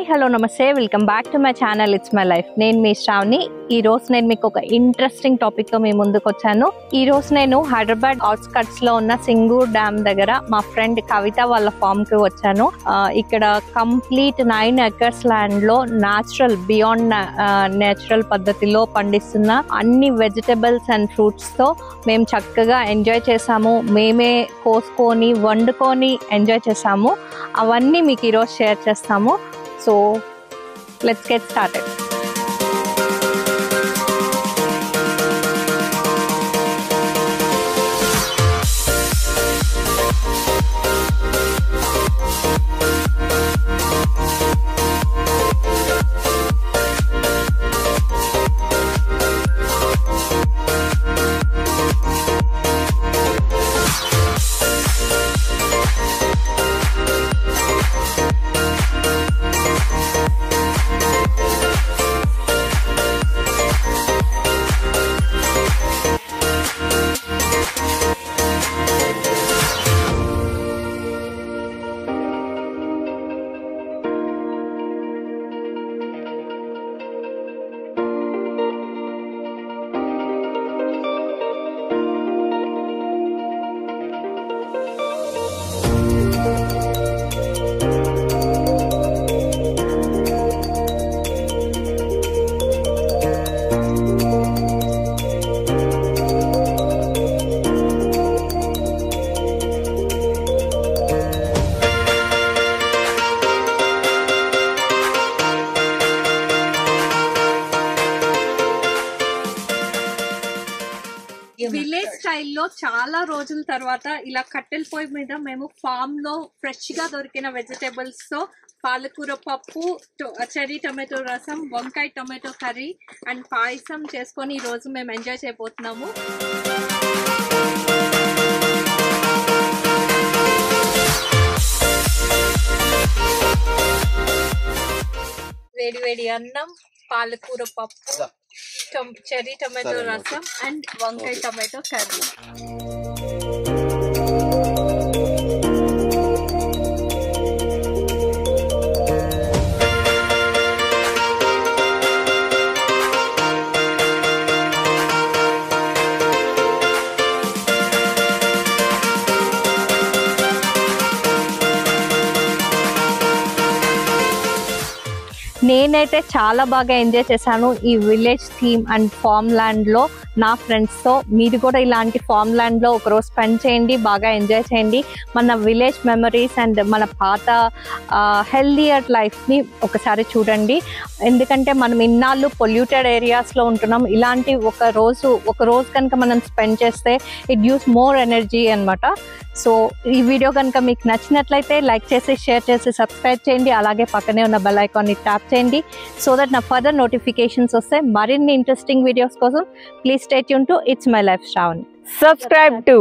Hi hello నమస్తే welcome back to my channel it's my life. నేను మీ శ్రావణి. ఈ రోజు నేను మీకు ఒక ఇంట్రెస్టింగ్ టాపిక్ తో మీ ముందుకు వచ్చాను. ఈ రోజు నేను హైదరాబాద్ అవుట్స్కట్స్ లో ఉన్న సింగూర్ డ్యామ్ దగ్గర మా ఫ్రెండ్ కవిత వాళ్ళ ఫామ్ కి వచ్చాను. ఇక్కడ కంప్లీట్ 9 acres ల్యాండ్ లో న్యాచురల్ బియాండ్ నేచురల్ పద్ధతిలో పండిస్తున్న అన్ని వెజిటబుల్స్ అండ్ ఫ్రూట్స్ తో మేము చక్కగా ఎంజాయ్ చేసాము. మేమే కోసుకొని వండుకొని ఎంజాయ్ చేసాము. అవన్నీ మీకు ఈరోజు షేర్ చేస్తాము. So let's get started. Village స్టైల్లో చాలా రోజుల తర్వాత ఇలా కట్టెల పొయ్యి మీద మేము ఫామ్ లో ఫ్రెష్ గా దొరికిన వెజిటేబుల్స్ తో పాలకూర పప్పు, చెర్రీ టొమాటో రసం, వంకాయ టొమాటో కర్రీ అండ్ పాయసం చేసుకొని ఈ రోజు మేము ఎంజాయ్ చేయబోతున్నాము. వేడి వేడి అన్నం, పాలకూర పప్పు, చెర్రీ టొమాటో రసం అండ్ వంకాయ టొమాటో కర్రీ. నేనైతే చాలా బాగా ఎంజాయ్ చేశాను ఈ village theme and farm land లో నా ఫ్రెండ్స్ తో. మీరు కూడా ఇలాంటి ఫామ్ ల్యాండ్ లో ఒకరోజు స్పెండ్ చేయండి, బాగా ఎంజాయ్ చేయండి. మన విలేజ్ మెమరీస్ అండ్ మన పాత హెల్దియర్ లైఫ్ ని ఒకసారి చూడండి. ఎందుకంటే మనం ఇన్నాళ్ళు పొల్యూటెడ్ ఏరియాస్ లో ఉంటున్నాం. ఇలాంటి ఒక రోజు కనుక మనం స్పెండ్ చేస్తే ఇట్ యూస్ మోర్ ఎనర్జీ అన్నమాట. సో ఈ వీడియో కనుక మీకు నచ్చినట్లయితే లైక్ చేసి, షేర్ చేసి, సబ్స్క్రైబ్ చేయండి. అలాగే పక్కనే ఉన్న బెల్ ఐకాన్ని ట్యాప్ చేయండి సో దట్ నా ఫర్దర్ నోటిఫికేషన్స్ వస్తాయి. మరిన్ని ఇంట్రెస్టింగ్ వీడియోస్ కోసం please stay tune to it's my life Sravani. Subscribe to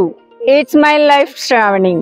It's My Life Shravani.